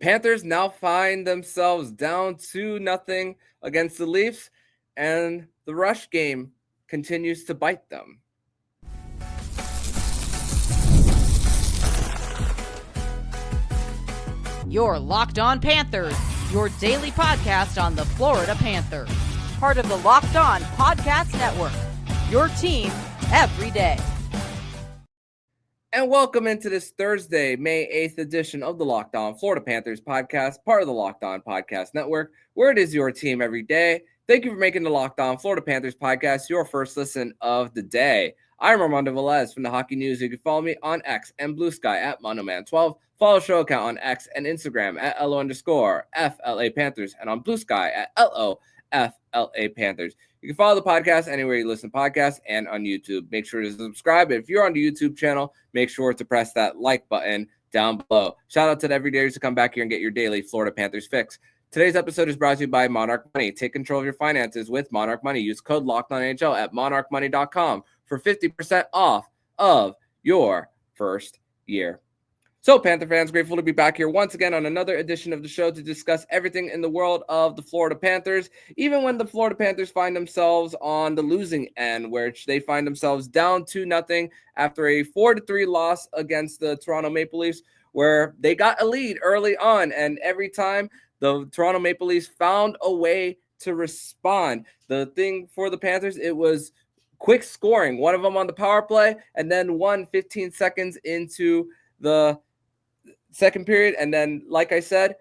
Panthers now find themselves down 2-0 against the Leafs, and the rush game continues to bite them. You're Locked On Panthers, your daily podcast on the Florida Panthers. Part of the Locked On Podcast Network, your team every day. And welcome into this Thursday, May 8th edition of the Locked On Florida Panthers podcast, part of the Locked On Podcast Network, where it is your team every day. Thank you for making the Locked On Florida Panthers podcast your first listen of the day. I'm Armando Velez from the Hockey News. You can follow me on X and Blue Sky at MondoMan12. Follow the show account on X and Instagram at LO_FLA Panthers and on Blue Sky at LOFLA Panthers. You can follow the podcast anywhere you listen to podcasts and on YouTube. Make sure to subscribe. If you're on the YouTube channel, make sure to press that like button down below. Shout out to the everydayers to come back here and get your daily Florida Panthers fix. Today's episode is brought to you by Monarch Money. Take control of your finances with Monarch Money. Use code LOCKEDONNHL at monarchmoney.com for 50% off of your first year. So, Panther fans, grateful to be back here once again on another edition of the show to discuss everything in the world of the Florida Panthers, even when the Florida Panthers find themselves on the losing end, which they find themselves down 2-0 after a 4-3 loss against the Toronto Maple Leafs, where they got a lead early on, and every time the Toronto Maple Leafs found a way to respond. The thing for the Panthers, it was quick scoring, one of them on the power play, and then 15 seconds into the second period. And then, like I said,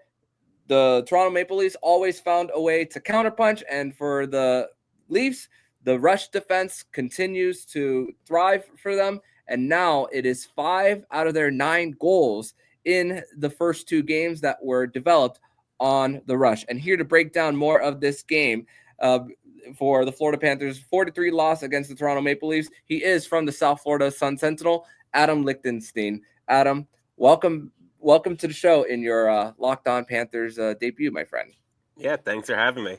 the Toronto Maple Leafs always found a way to counterpunch. And for the Leafs, the rush defense continues to thrive for them. And now it is 5 out of their 9 goals in the first 2 games that were developed on the rush. And here to break down more of this game for the Florida Panthers 4-3 loss against the Toronto Maple Leafs, he is from the South Florida Sun Sentinel, Adam Lichtenstein. Adam, welcome to the show in your Locked On Panthers debut, my friend. Yeah, thanks for having me.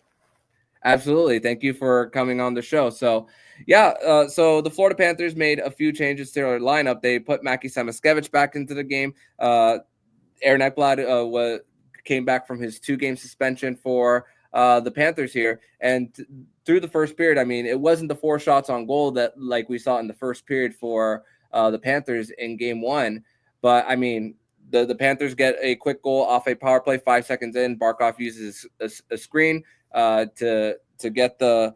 Absolutely. Thank you for coming on the show. So, so the Florida Panthers made a few changes to their lineup. They put Mackie Samoskevich back into the game. Aaron Ekblad came back from his 2-game suspension for the Panthers here. And through the first period, I mean, it wasn't the 4 shots on goal that like we saw in the first period for the Panthers in game 1. But, I mean, the Panthers get a quick goal off a power play 5 seconds in. Barkov uses a screen to get the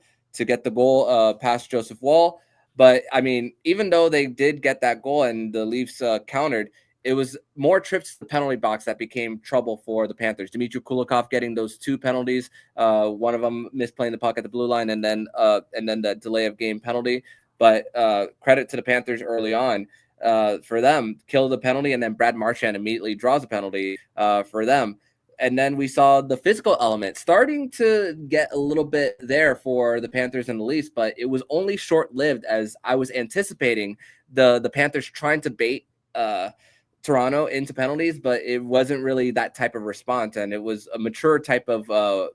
goal past Joseph Woll. But, I mean, even though they did get that goal and the Leafs countered, it was more trips to the penalty box that became trouble for the Panthers. Dmitry Kulikov getting those 2 penalties, one of them misplaying the puck at the blue line, and then that delay of game penalty. But credit to the Panthers early on for them, kill the penalty, and then Brad Marchand immediately draws a penalty for them. And then we saw the physical element starting to get a little bit there for the Panthers and the Leafs, but it was only short-lived, as I was anticipating the Panthers trying to bait Toronto into penalties, but it wasn't really that type of response, and it was a mature type of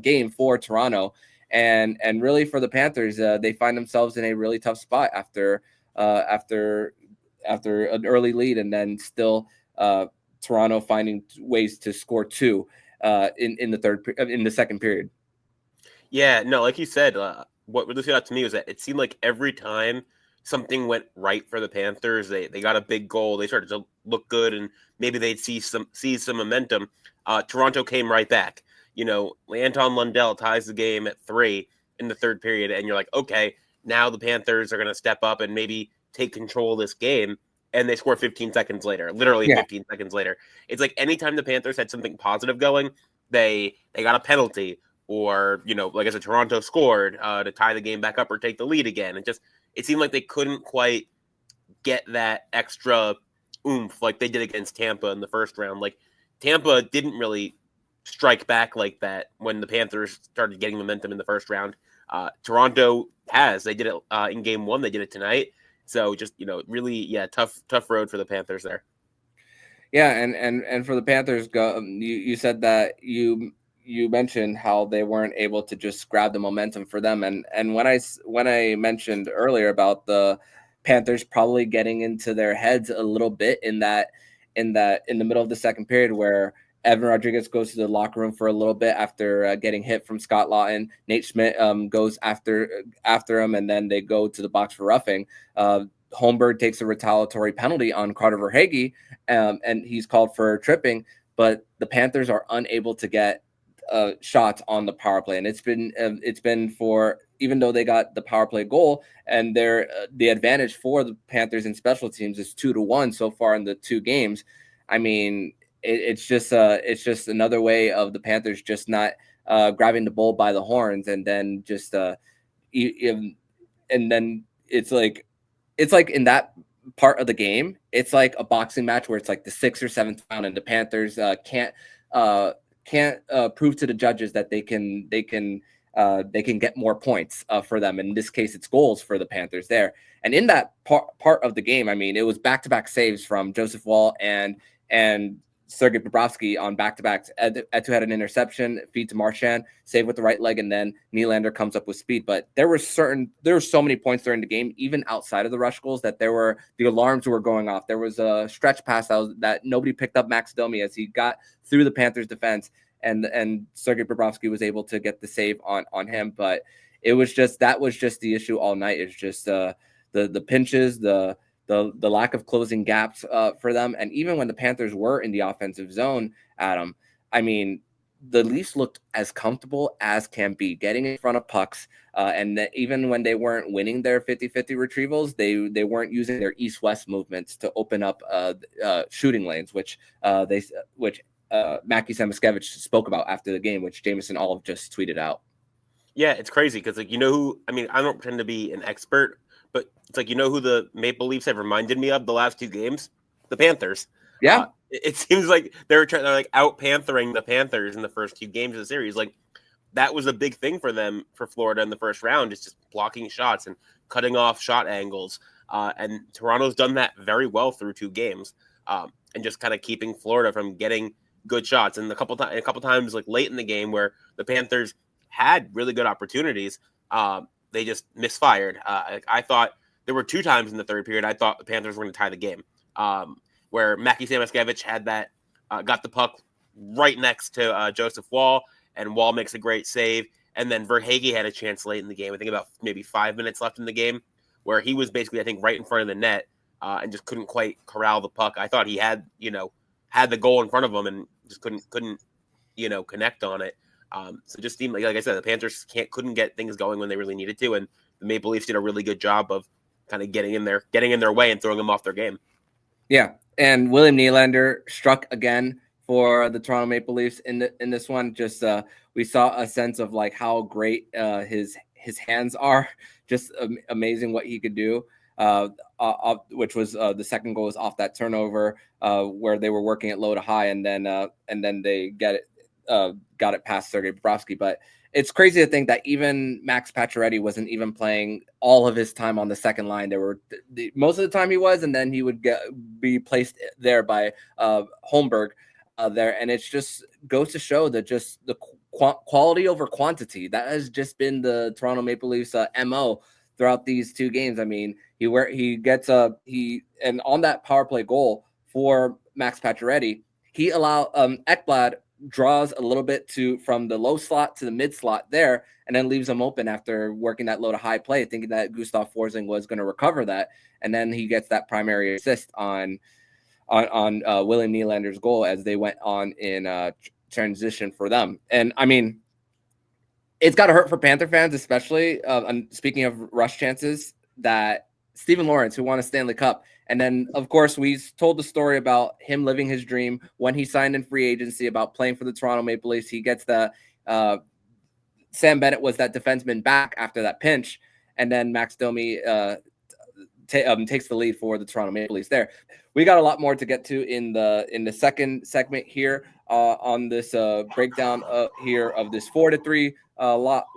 game for Toronto, and really for the Panthers, they find themselves in a really tough spot after an early lead, and then still Toronto finding ways to score 2 in the second period. Yeah, no, like you said, what really stood out to me was that it seemed like every time something went right for the Panthers, they got a big goal, they started to look good, and maybe they'd see some momentum. Toronto came right back. You know, Anton Lundell ties the game at 3 in the third period, and you're like, okay, now the Panthers are going to step up and maybe take control of this game, and they score 15 seconds later, literally 15 seconds later. It's like anytime the Panthers had something positive going, they got a penalty, or, you know, like I said, Toronto scored to tie the game back up or take the lead again. It seemed like they couldn't quite get that extra oomph like they did against Tampa in the first round. Like, Tampa didn't really strike back like that when the Panthers started getting momentum in the first round. Toronto has. They did it in game 1. They did it tonight. So just, you know, really, tough road for the Panthers there. Yeah, and for the Panthers, you said that you mentioned how they weren't able to just grab the momentum for them, and when I mentioned earlier about the Panthers probably getting into their heads a little bit in that in the middle of the second period where Evan Rodrigues goes to the locker room for a little bit after getting hit from Scott Lawton. Nate Schmidt goes after him, and then they go to the box for roughing. Holmberg takes a retaliatory penalty on Carter Verhaeghe, and he's called for tripping, but the Panthers are unable to get shots on the power play. And it's been for, even though they got the power play goal, and the advantage for the Panthers in special teams is 2-1 so far in the 2 games. I mean, it's just another way of the Panthers just not grabbing the bull by the horns, and then just and then it's like in that part of the game, it's like a boxing match where it's like the 6th or 7th round, and the Panthers can't prove to the judges that they can get more points for them. In this case, it's goals for the Panthers there. And in that part of the game, I mean, it was back-to-back saves from Joseph Woll and Sergei Bobrovsky on back-to-backs. Etu had an interception, feed to Marchand, save with the right leg, and then Nylander comes up with speed. But there were so many points during the game, even outside of the rush goals, that the alarms were going off. There was a stretch pass that nobody picked up Max Domi as he got through the Panthers defense, and Sergei Bobrovsky was able to get the save on him. But that was just the issue all night. It's just the pinches, the lack of closing gaps for them. And even when the Panthers were in the offensive zone, Adam, I mean, the Leafs looked as comfortable as can be getting in front of pucks. And even when they weren't winning their 50-50 retrievals, they weren't using their east-west movements to open up shooting lanes, which Mackie Samoskevich spoke about after the game, which Jameson Olive just tweeted out. Yeah, it's crazy because, like, who, I mean, I don't pretend to be an expert, but it's like, who the Maple Leafs have reminded me of the last 2 games? The Panthers. Yeah. It seems like they're like out-panthering the Panthers in the first 2 games of the series. Like, that was a big thing for them, for Florida in the first round, is just blocking shots and cutting off shot angles. And Toronto's done that very well through 2 games, and just kind of keeping Florida from getting good shots. And a couple times, like late in the game, where the Panthers had really good opportunities, they just misfired. I thought there were 2 times in the third period I thought the Panthers were going to tie the game, where Mackie Samoskevich had that, got the puck right next to Joseph Woll, and Woll makes a great save. And then Verhaeghe had a chance late in the game, I think about maybe 5 minutes left in the game, where he was basically, I think, right in front of the net, and just couldn't quite corral the puck. I thought he had the goal in front of him and just couldn't connect on it. So it just seemed like I said, the Panthers couldn't get things going when they really needed to, and the Maple Leafs did a really good job of kind of getting in their way and throwing them off their game. Yeah, and William Nylander struck again for the Toronto Maple Leafs in this one. Just we saw a sense of like how great his hands are. Just amazing what he could do. Which was the second goal was off that turnover where they were working it low to high, and then they got it past Sergei Bobrovsky. But it's crazy to think that even Max Pacioretty wasn't even playing all of his time on the second line. There were most of the time he was, and then he would be placed there by Holmberg there, and it's just goes to show that just the quality over quantity, that has just been the Toronto Maple Leafs MO throughout these 2 games. I mean, and on that power play goal for Max Pacioretty, he allowed Ekblad draws a little bit from the low slot to the mid slot there, and then leaves him open after working that low to high play, thinking that Gustav Forsling was going to recover that, and then he gets that primary assist on William Nylander's goal as they went on in transition for them. And I mean, it's got to hurt for Panther fans, especially. Speaking of rush chances, that Stephen Lawrence, who won a Stanley Cup, and then, of course, we told the story about him living his dream when he signed in free agency about playing for the Toronto Maple Leafs. He gets Sam Bennett was that defenseman back after that pinch, and then Max Domi takes the lead for the Toronto Maple Leafs there. We got a lot more to get to in the second segment here on this breakdown here of this 4-3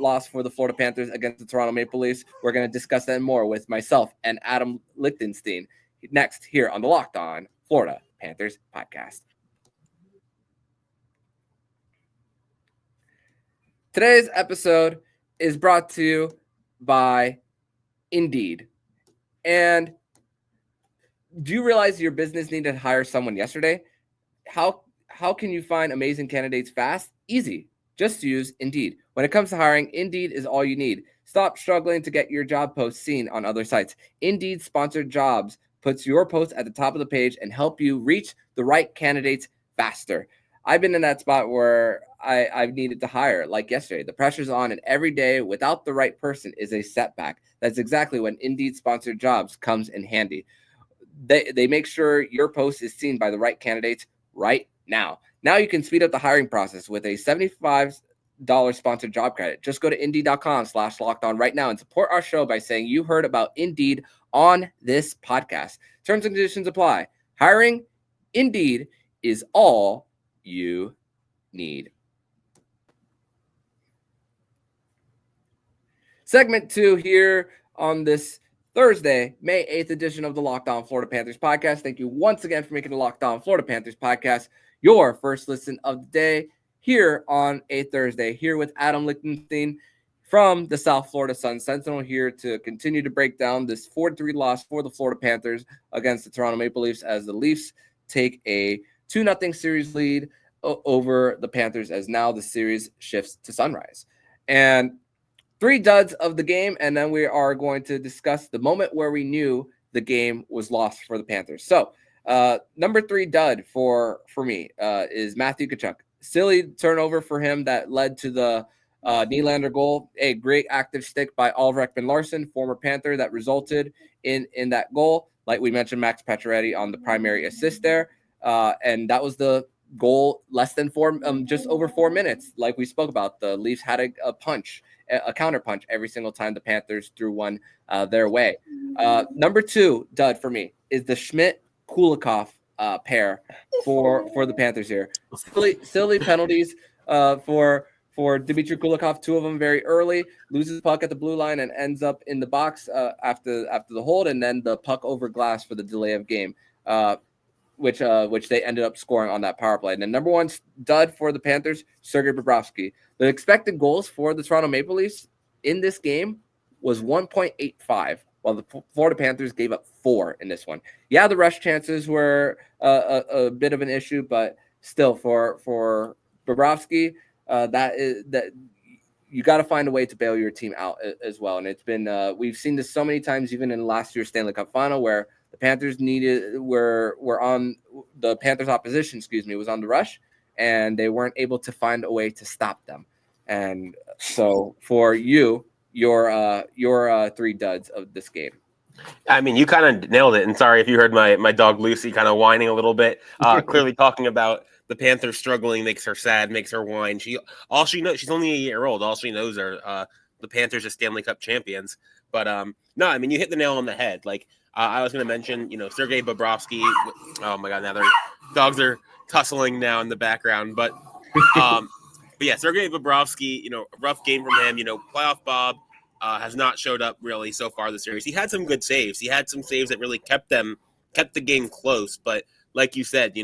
loss for the Florida Panthers against the Toronto Maple Leafs. We're going to discuss that more with myself and Adam Lichtenstein next here on the Locked On Florida Panthers podcast. Today's episode is brought to you by Indeed. And Do you realize your business needed to hire someone yesterday? How can you find amazing candidates fast? Easy. Just use Indeed. When it comes to hiring, Indeed is all you need. Stop struggling to get your job post seen on other sites. Indeed sponsored jobs puts your post at the top of the page and help you reach the right candidates faster. I've been in that spot where I've needed to hire, like yesterday. The pressure's on, and every day without the right person is a setback. That's exactly when Indeed sponsored jobs comes in handy. They make sure your post is seen by the right candidates right now. Now you can speed up the hiring process with a $75 sponsored job credit. Just go to Indeed.com/lockedon right now and support our show by saying you heard about Indeed on this podcast. Terms and conditions apply. Hiring Indeed is all you need. Segment 2 here on this Thursday, May 8th edition of the Locked On Florida Panthers podcast. Thank you once again for making the Locked On Florida Panthers podcast your first listen of the day here on a Thursday, here with Adam Lichtenstein from the South Florida Sun Sentinel, here to continue to break down this 4-3 loss for the Florida Panthers against the Toronto Maple Leafs as the Leafs take a 2-0 series lead over the Panthers as now the series shifts to Sunrise. And 3 duds of the game, and then we are going to discuss the moment where we knew the game was lost for the Panthers. So, number 3 dud for me is Matthew Tkachuk. Silly turnover for him that led to the Nylander goal. A great active stick by Oliver Ekman-Larsson, former Panther, that resulted in that goal. Like we mentioned, Max Pacioretty on the primary assist there, and that was the goal less than just over 4 minutes. Like we spoke about, the Leafs had a counter punch every single time the Panthers threw one their way. Number 2 dud for me is the Schmidt-Kulikov pair for the Panthers here. Silly penalties for Dmitry Kulikov, 2 of them very early, loses the puck at the blue line and ends up in the box after the hold, and then the puck over glass for the delay of game, which they ended up scoring on that power play. And then number 1 dud for the Panthers, Sergei Bobrovsky. The expected goals for the Toronto Maple Leafs in this game was 1.85, while the Florida Panthers gave up 4 in this one. Yeah, the rush chances were a bit of an issue, but still for Bobrovsky, that you got to find a way to bail your team out as well. And it's been we've seen this so many times, even in last year's Stanley Cup final, where the Panthers were on the Panthers opposition, was on the rush, and they weren't able to find a way to stop them. And so for you, your 3 duds of this game. I mean, you kind of nailed it. And sorry if you heard my dog Lucy kind of whining a little bit. Clearly talking about the Panthers struggling makes her sad, makes her whine. All she knows, she's only a year old. All she knows are the Panthers are Stanley Cup champions. But no, I mean, you hit the nail on the head. Like I was going to mention, Sergei Bobrovsky. Oh my God, now their dogs are tussling now in the background. But yeah, Sergei Bobrovsky, rough game from him. Playoff Bob has not showed up really so far this series. He had some good saves. He had some saves that really kept the game close. But like you said,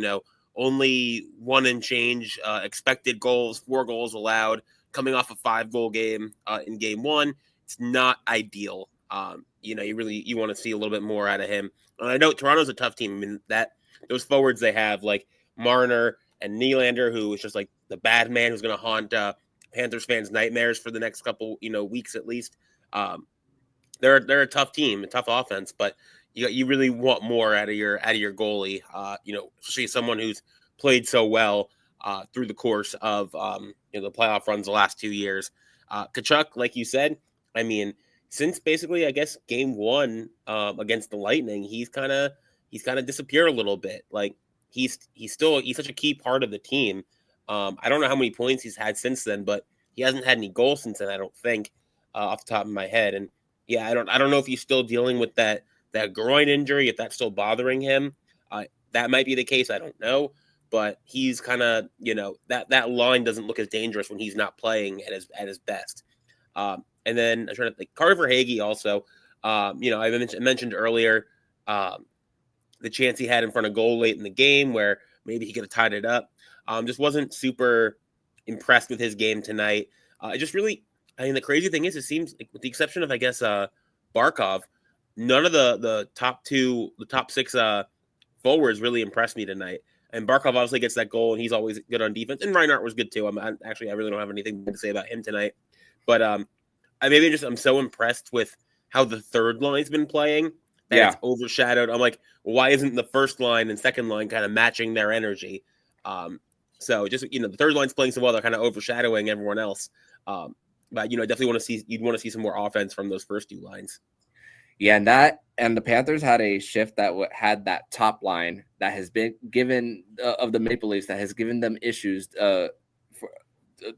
only 1 and change expected goals, 4 goals allowed, coming off a 5-goal game in game 1. It's not ideal. You want to see a little bit more out of him. And I know Toronto's a tough team. I mean, those forwards they have, like Marner and Nylander, who is just like the bad man who's going to haunt Panthers fans' nightmares for the next couple weeks at least. They're a tough team, a tough offense, but you really want more out of your goalie. Especially someone who's played so well through the course of the playoff runs the last 2 years. Tkachuk, like you said, I mean, since basically I guess game 1 against the Lightning, he's kind of disappeared a little bit. Like he's such a key part of the team. I don't know how many points he's had since then, but he hasn't had any goals since then, I don't think, off the top of my head. And yeah, I don't know if he's still dealing with that groin injury, if that's still bothering him. That might be the case. I don't know, but he's kind of, that line doesn't look as dangerous when he's not playing at his best. And then I'm trying to think, Carter Hagee also, I mentioned earlier the chance he had in front of goal late in the game where maybe he could have tied it up. Just wasn't super impressed with his game tonight. The crazy thing is, it seems like, with the exception of, I guess, Barkov, none of the top six forwards really impressed me tonight. And Barkov obviously gets that goal, and he's always good on defense. And Reinhart was good too. I really don't have anything to say about him tonight. But I'm so impressed with how the third line's been playing that it's overshadowed. I'm like, why isn't the first line and second line kind of matching their energy? So just the third line's playing so well, they're kind of overshadowing everyone else. But I definitely you'd want to see some more offense from those first two lines. Yeah, and the Panthers had a shift that had that top line that has been given of the Maple Leafs that has given them issues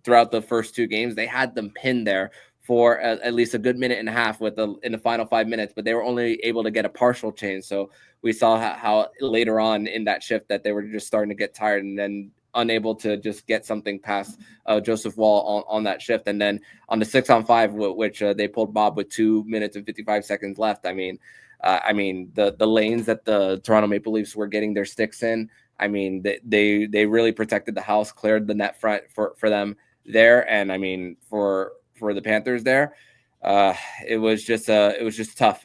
throughout the first two games. They had them pinned there for at least a good minute and a half in the final 5 minutes, but they were only able to get a partial change. So we saw how later on in that shift that they were just starting to get tired and then unable to just get something past Joseph Woll on that shift. And then on the 6-on-5, which they pulled Bob with 2 minutes and 55 seconds left. The lanes that the Toronto Maple Leafs were getting their sticks in, they really protected the house, cleared the net front for them there. And for the Panthers there, it was just tough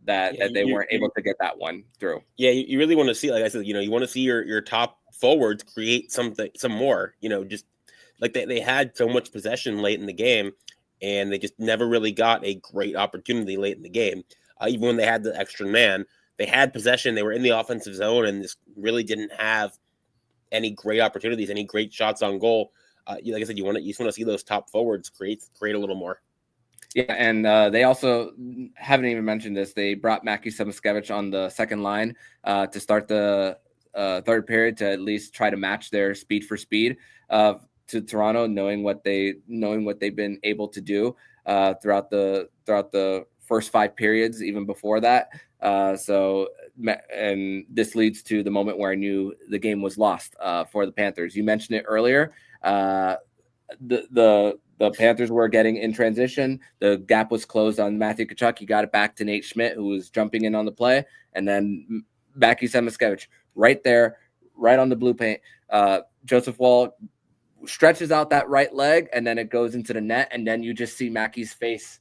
that they weren't able to get that one through. Yeah, you really want to see, like I said, you want to see your top forwards create some more, just like they had so much possession late in the game and they just never really got a great opportunity late in the game. Even when they had the extra man, they had possession, they were in the offensive zone and just really didn't have any great opportunities, any great shots on goal. Like I said, you just want to see those top forwards create a little more. Yeah, and they also haven't even mentioned this. They brought Mackie Samoskevich on the second line to start the third period to at least try to match their speed for speed to Toronto, knowing what they've been able to do throughout the first 5 periods, even before that. And this leads to the moment where I knew the game was lost for the Panthers. You mentioned it earlier. The Panthers were getting in transition. The gap was closed on Matthew Tkachuk. He got it back to Nate Schmidt, who was jumping in on the play. And then Mackie Samoskevich right there, right on the blue paint. Joseph Woll stretches out that right leg, and then it goes into the net. And then you just see Mackie's face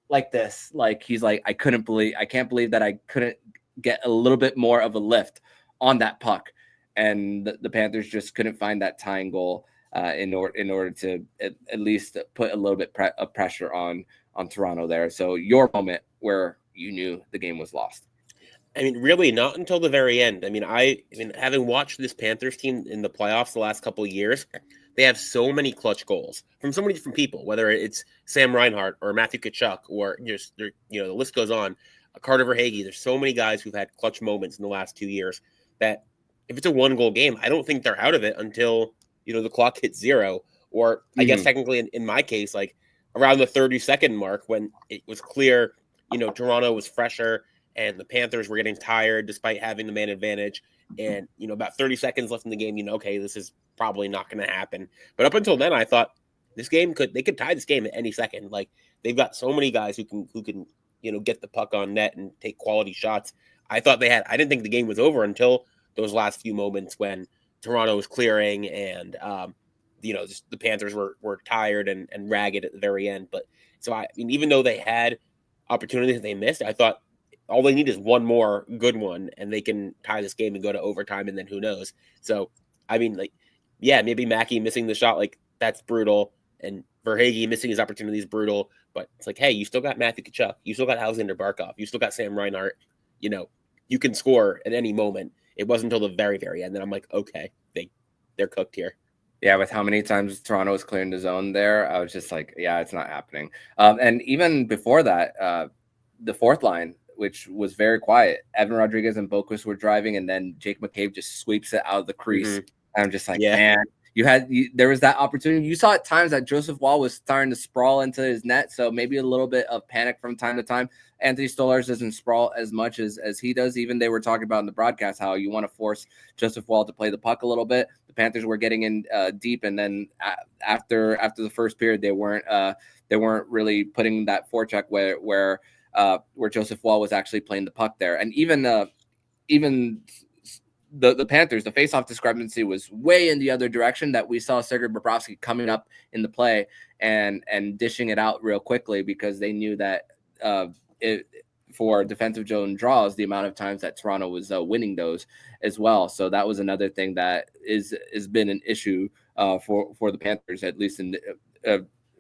like this. Like he's like, I can't believe that I couldn't get a little bit more of a lift on that puck. And the Panthers just couldn't find that tying goal. In order to at least put a little bit of pressure on Toronto there. So your moment where you knew the game was lost. Really not until the very end. Having watched this Panthers team in the playoffs the last couple of years, they have so many clutch goals from so many different people, whether it's Sam Reinhart or Matthew Tkachuk or just, the list goes on. Carter Verhaeghe. There's so many guys who've had clutch moments in the last 2 years that if it's a 1-goal game, I don't think they're out of it until the clock hits 0, or I guess technically in my case, like around the 30-second mark when it was clear, Toronto was fresher and the Panthers were getting tired despite having the man advantage. And, about 30 seconds left in the game, okay, this is probably not going to happen. But up until then, I thought they could tie this game at any second. Like they've got so many guys who can, get the puck on net and take quality shots. I didn't think the game was over until those last few moments when Toronto was clearing and, just the Panthers were tired and ragged at the very end. But so, even though they had opportunities they missed, I thought all they need is one more good one and they can tie this game and go to overtime and then who knows. So, maybe Mackie missing the shot, like that's brutal. And Verhaeghe missing his opportunity is brutal. But it's like, hey, you still got Matthew Tkachuk. You still got Aleksander Barkov. You still got Sam Reinhart. You can score at any moment. It wasn't until the very, very end that I'm like, okay, they're cooked here. Yeah, with how many times Toronto was clearing the zone there, I was just like, yeah, it's not happening. And even before that, the fourth line, which was very quiet, Evan Rodrigues and Boquist were driving, and then Jake McCabe just sweeps it out of the crease. And I'm just like, man, there was that opportunity. You saw at times that Joseph Woll was starting to sprawl into his net, so maybe a little bit of panic from time to time. Anthony Stolarz doesn't sprawl as much as he does. Even they were talking about in the broadcast how you want to force Joseph Woll to play the puck a little bit. The Panthers were getting in deep, and then after the first period, they weren't really putting that forecheck where Joseph Woll was actually playing the puck there. And even the Panthers, the faceoff discrepancy was way in the other direction, that we saw Sergei Bobrovsky coming up in the play and dishing it out real quickly because they knew that for defensive zone draws, the amount of times that Toronto was winning those as well. So that was another thing that has been an issue for the Panthers, at least in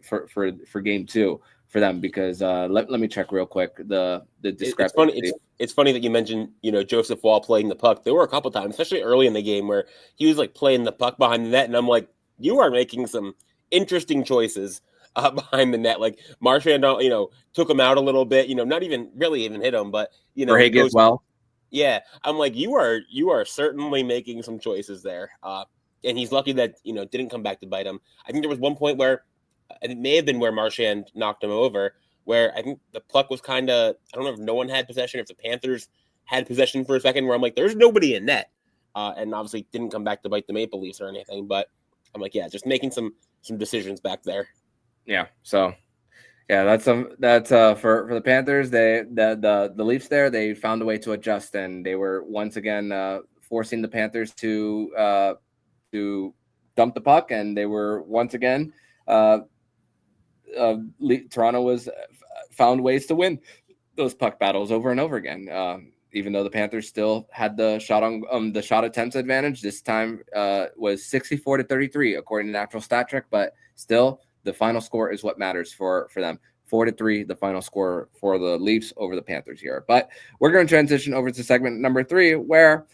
for game 2 for them, because let me check real quick the discrepancy. It's funny that you mentioned, Joseph Woll playing the puck. There were a couple times, especially early in the game, where he was like playing the puck behind the net, and I'm like, you are making some interesting choices behind the net. Like Marchand, took him out a little bit. Not even really even hit him, but for Higgins as well. Yeah, I'm like, you are certainly making some choices there. And he's lucky that didn't come back to bite him. I think there was one point where it may have been where Marchand knocked him over, where I think the puck was kind of, I don't know if no one had possession, if the Panthers had possession for a second, where I'm like, there's nobody in net. And obviously didn't come back to bite the Maple Leafs or anything. But I'm like, yeah, just making some decisions back there. Yeah. So, yeah, that's for the Panthers. The Leafs there, they found a way to adjust, and they were once again forcing the Panthers to dump the puck, and they were once again Toronto was found ways to win those puck battles over and over again. Even though the Panthers still had the shot attempts advantage, this time was 64-33 according to Natural Stat Trick, but still the final score is what matters for them. 4-3, the final score for the Leafs over the Panthers here. But we're going to transition over to segment number 3, where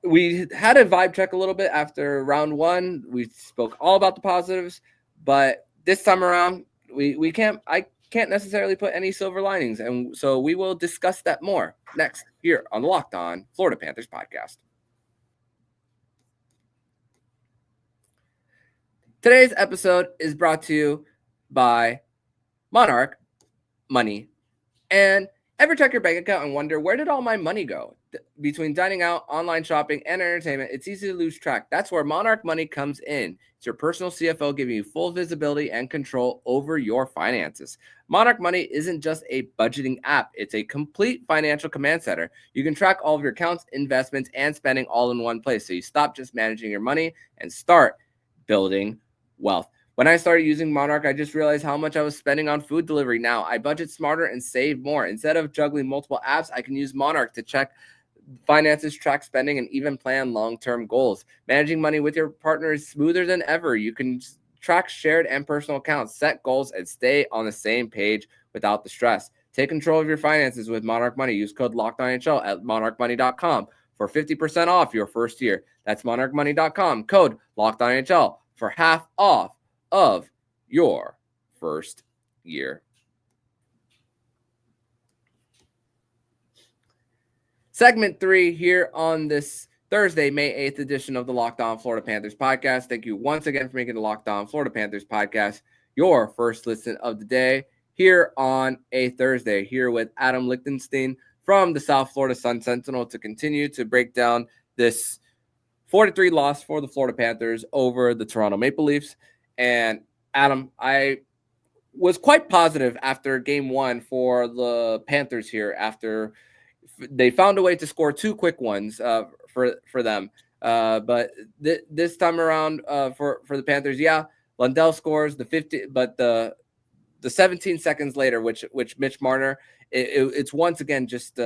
we had a vibe check a little bit after round 1. We spoke all about the positives, but this time around, I can't necessarily put any silver linings, and so we will discuss that more next here on the Locked On Florida Panthers podcast. Today's episode is brought to you by Monarch Money. And ever check your bank account and wonder, where did all my money go? Between dining out, online shopping, and entertainment, it's easy to lose track. That's where Monarch Money comes in. It's your personal CFO giving you full visibility and control over your finances. Monarch Money isn't just a budgeting app. It's a complete financial command center. You can track all of your accounts, investments, and spending all in one place. So you stop just managing your money and start building wealth. When I started using Monarch, I just realized how much I was spending on food delivery. Now I budget smarter and save more. Instead of juggling multiple apps, I can use Monarch to check finances, track spending, and even plan long-term goals. Managing money with your partner is smoother than ever. You can track shared and personal accounts, set goals, and stay on the same page without the stress. Take control of your finances with Monarch Money. Use code LOCKEDONNHL at monarchmoney.com for 50% off your first year. That's monarchmoney.com, code LOCKEDONNHL for half off of your first year. Segment 3 here on this Thursday, May 8th edition of the Locked On Florida Panthers podcast. Thank you once again for making the Locked On Florida Panthers podcast your first listen of the day here on a Thursday, here with Adam Lichtenstein from the South Florida Sun Sentinel to continue to break down this 4-3 loss for the Florida Panthers over the Toronto Maple Leafs. And Adam, I was quite positive after game 1 for the Panthers here, after they found a way to score 2 quick ones for them. But this time around for the Panthers, yeah, Lundell scores the 50, but the 17 seconds later, which Mitch Marner, it's once again just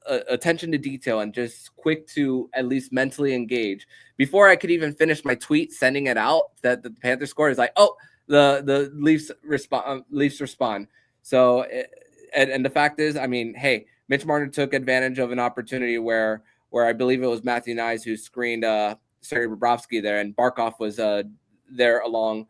attention to detail and just quick to at least mentally engage. Before I could even finish my tweet sending it out that the Panthers scored, is like, oh, the Leafs respond. So. And the fact is, I mean, hey, Mitch Marner took advantage of an opportunity where I believe it was Matthew Nyes who screened Sergei Bobrovsky there, and Barkov was there along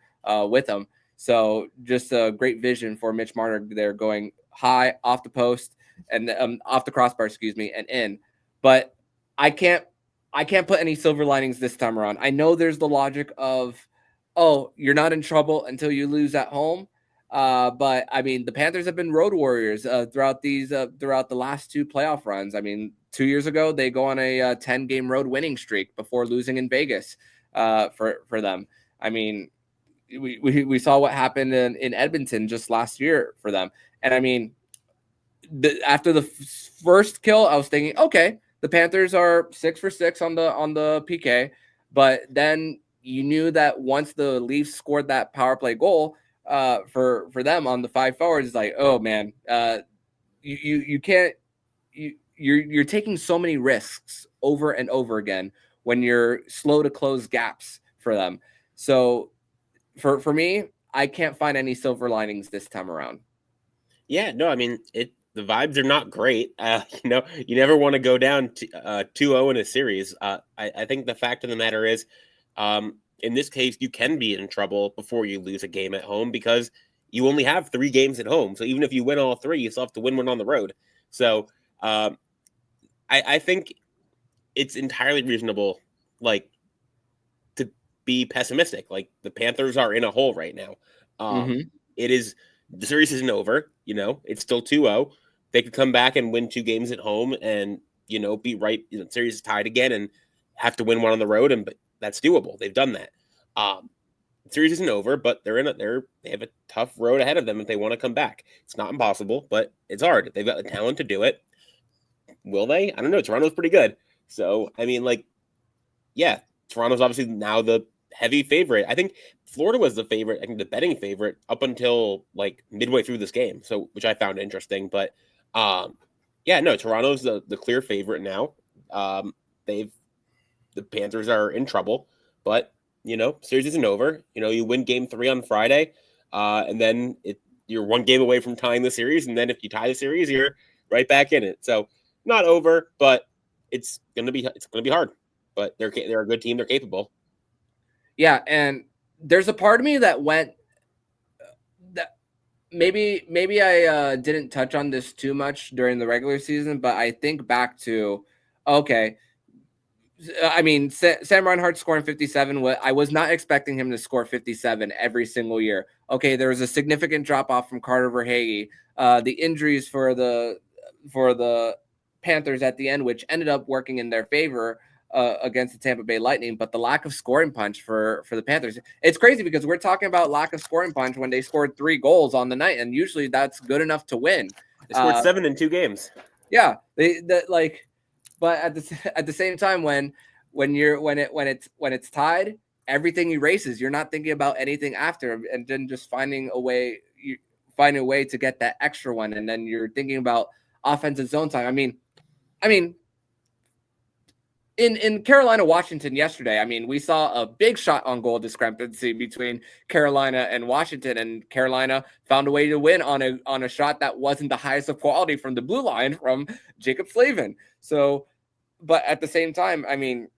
with him. So just a great vision for Mitch Marner there, going high off the post and off the crossbar, and in. But I can't put any silver linings this time around. I know there's the logic of, oh, you're not in trouble until you lose at home. But I mean, the Panthers have been road warriors throughout the last 2 playoff runs. I mean, 2 years ago, they go on a 10-game road winning streak before losing in Vegas for them. I mean, we saw what happened in Edmonton just last year for them. And I mean, after the first kill, I was thinking, okay, the Panthers are 6 for 6 on the PK, but then you knew that once the Leafs scored that power play goal, for them on the 5 forwards is like, oh man, you can't you're taking so many risks over and over again when you're slow to close gaps for them. So for me, I can't find any silver linings this time around. Yeah, no, I mean the vibes are not great. You never want to go down 2-0 in a series. I think the fact of the matter is, in this case, you can be in trouble before you lose a game at home because you only have 3 games at home. So even if you win all 3, you still have to win one on the road. So I think it's entirely reasonable, like, to be pessimistic. Like, the Panthers are in a hole right now. It is. The series isn't over, it's still 2-0. They could come back and win 2 games at home and, be right. The series is tied again and have to win one on the road. But that's doable. They've done that. The series isn't over, but they have a tough road ahead of them if they want to come back. It's not impossible, but it's hard. They've got the talent to do it. Will they? I don't know. Toronto's pretty good. So, I mean, yeah, Toronto's obviously now the heavy favorite. I think Florida was the favorite, I think the betting favorite up until midway through this game. So, which I found interesting, but Toronto's the clear favorite now. The Panthers are in trouble, but series isn't over. You win game 3 on Friday, and then you're 1 game away from tying the series, and then if you tie the series, you're right back in it. So, not over, but it's gonna be hard. But they're a good team. They're capable. Yeah, and there's a part of me that went that maybe I didn't touch on this too much during the regular season, but I think back to, okay, I mean, Sam Reinhart scoring 57. I was not expecting him to score 57 every single year. Okay, there was a significant drop off from Carter Verhaeghe. The injuries for the Panthers at the end, which ended up working in their favor against the Tampa Bay Lightning, but the lack of scoring punch for the Panthers. It's crazy because we're talking about lack of scoring punch when they scored 3 goals on the night, and usually that's good enough to win. They scored 7 in 2 games. Yeah, but at the same time, when it's tied, everything erases. You're not thinking about anything after, and then just finding a way to get that extra one, and then you're thinking about offensive zone time. I mean, in Carolina, Washington yesterday, I mean, we saw a big shot on goal discrepancy between Carolina and Washington, and Carolina found a way to win on a shot that wasn't the highest of quality from the blue line from Jacob Slavin. So, but at the same time, I mean,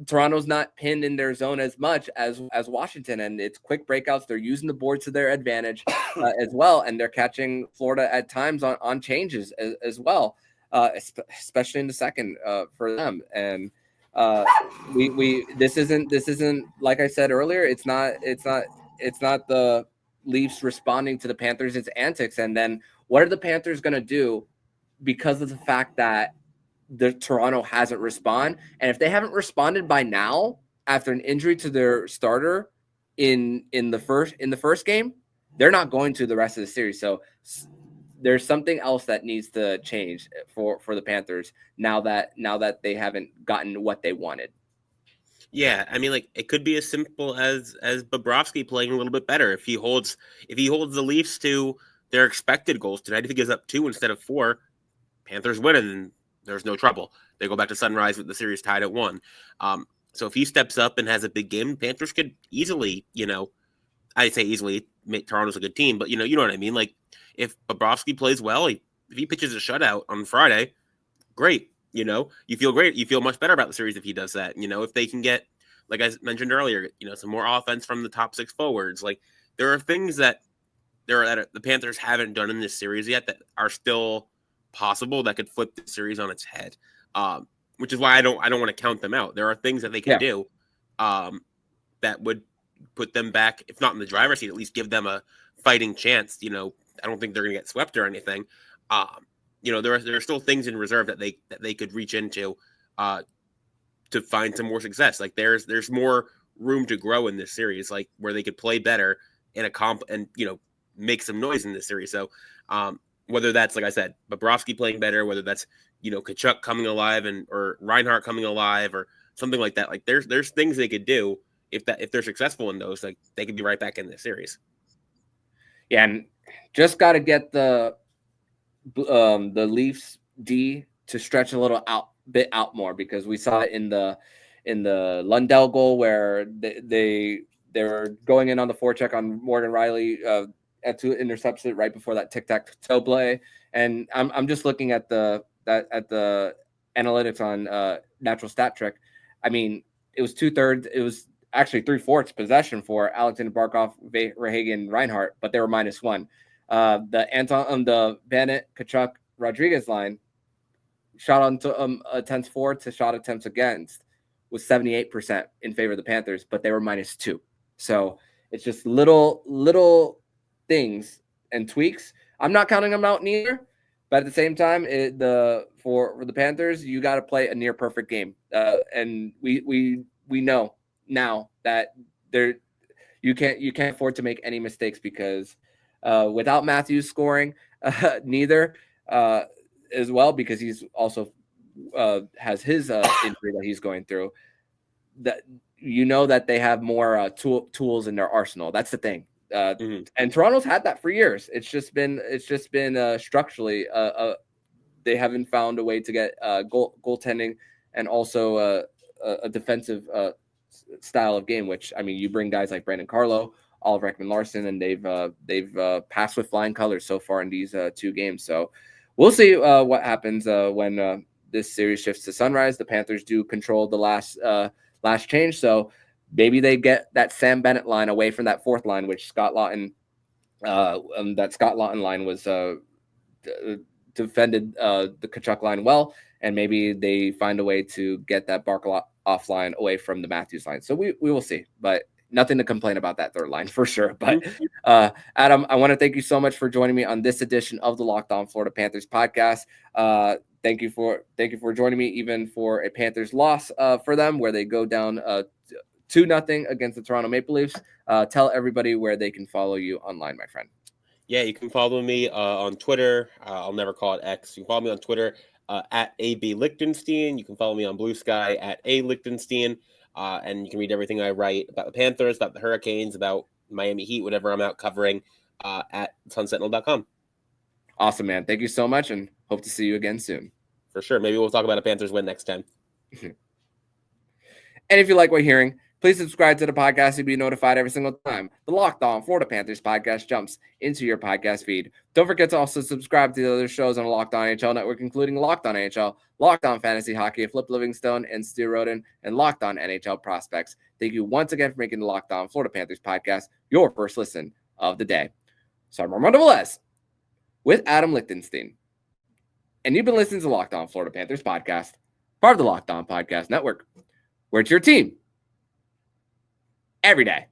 Toronto's not pinned in their zone as much as Washington, and it's quick breakouts. They're using the board to their advantage as well, and they're catching Florida at times on changes as well. Especially in the second for them, and this isn't like I said earlier. It's not the Leafs responding to the Panthers' antics, and then what are the Panthers going to do because of the fact that the Toronto hasn't responded? And if they haven't responded by now after an injury to their starter in the first game, they're not going to the rest of the series. So there's something else that needs to change for the Panthers now that they haven't gotten what they wanted. Yeah, I mean, it could be as simple as Bobrovsky playing a little bit better. If he holds the Leafs to their expected goals tonight, if he gives up 2 instead of 4, Panthers win, and there's no trouble. They go back to Sunrise with the series tied at 1. So if he steps up and has a big game, Panthers could easily, I'd say easily, make Toronto's a good team, but you know what I mean? If Bobrovsky plays well, if he pitches a shutout on Friday, great. You feel great. You feel much better about the series if he does that. If they can get, like I mentioned earlier, some more offense from the top 6 forwards. There are things that the Panthers haven't done in this series yet that are still possible that could flip the series on its head. Which is why I don't want to count them out. There are things that they can do that would put them back, if not in the driver's seat, at least give them a fighting chance. I don't think they're going to get swept or anything. There are still things in reserve that they could reach into to find some more success. There's more room to grow in this series, where they could play better in a comp and make some noise in this series. So whether that's, like I said, Bobrovsky playing better, whether that's Tkachuk coming alive or Reinhart coming alive or something like that, there's things they could do if they're successful in those, like they could be right back in this series. Yeah, and just got to get the Leafs D to stretch a little bit out more, because we saw it in the Lundell goal where they were going in on the forecheck on Morgan Riley at to intercepts it right before that tic-tac-toe play. And I'm just looking at the analytics on Natural Stat Trick. I mean, it was 2/3. It was actually 3/4 possession for Aleksander Barkov, Verhaeghe, Reinhart, but they were -1. The Bennett, Tkachuk, Rodrigues line shot on attempts for to shot attempts against was 78% in favor of the Panthers, but they were -2. So it's just little things and tweaks. I'm not counting them out neither, but at the same time, for the Panthers, you got to play a near perfect game, and we know now that you can't afford to make any mistakes, because without Matthews scoring, neither as well, because he's also has his injury that he's going through. That that they have more tools in their arsenal. That's the thing. And Toronto's had that for years. It's just been structurally they haven't found a way to get goaltending and also a defensive style of game. Which, I mean, you bring guys like Brandon Carlo, Oliver Ekman-Larsson, and they've passed with flying colors so far in these 2 games. So we'll see what happens when this series shifts to Sunrise. The Panthers do control the last change, so maybe they get that Sam Bennett line away from that fourth line, which Scott Lawton line was defended the Tkachuk line well, and maybe they find a way to get that Barkov line away from the Matthews line. So we will see, but nothing to complain about that third line for sure. But Adam, I want to thank you so much for joining me on this edition of the Locked On Florida Panthers podcast. Thank you for joining me, even for a Panthers loss for them, where they go down 2-0 against the Toronto Maple Leafs. Tell everybody where they can follow you online, my friend. Yeah, you can follow me on Twitter. I'll never call it X. You can follow me on Twitter at AB Lichtenstein. You can follow me on Blue Sky at A Lichtenstein. And you can read everything I write about the Panthers, about the Hurricanes, about Miami Heat, whatever I'm out covering at sunsentinel.com. Awesome, man. Thank you so much, and hope to see you again soon. For sure. Maybe we'll talk about a Panthers win next time. And if you like what you're hearing, please subscribe to the podcast to be notified every single time the Locked On Florida Panthers podcast jumps into your podcast feed. Don't forget to also subscribe to the other shows on the Locked On NHL network, including Locked On NHL, Locked On Fantasy Hockey, Flip Livingstone and Stu Roden, and Locked On NHL Prospects. Thank you once again for making the Locked On Florida Panthers podcast your first listen of the day. So I'm Armando Velez with Adam Lichtenstein, and you've been listening to the Locked On Florida Panthers podcast, part of the Locked On Podcast Network, where it's your team every day.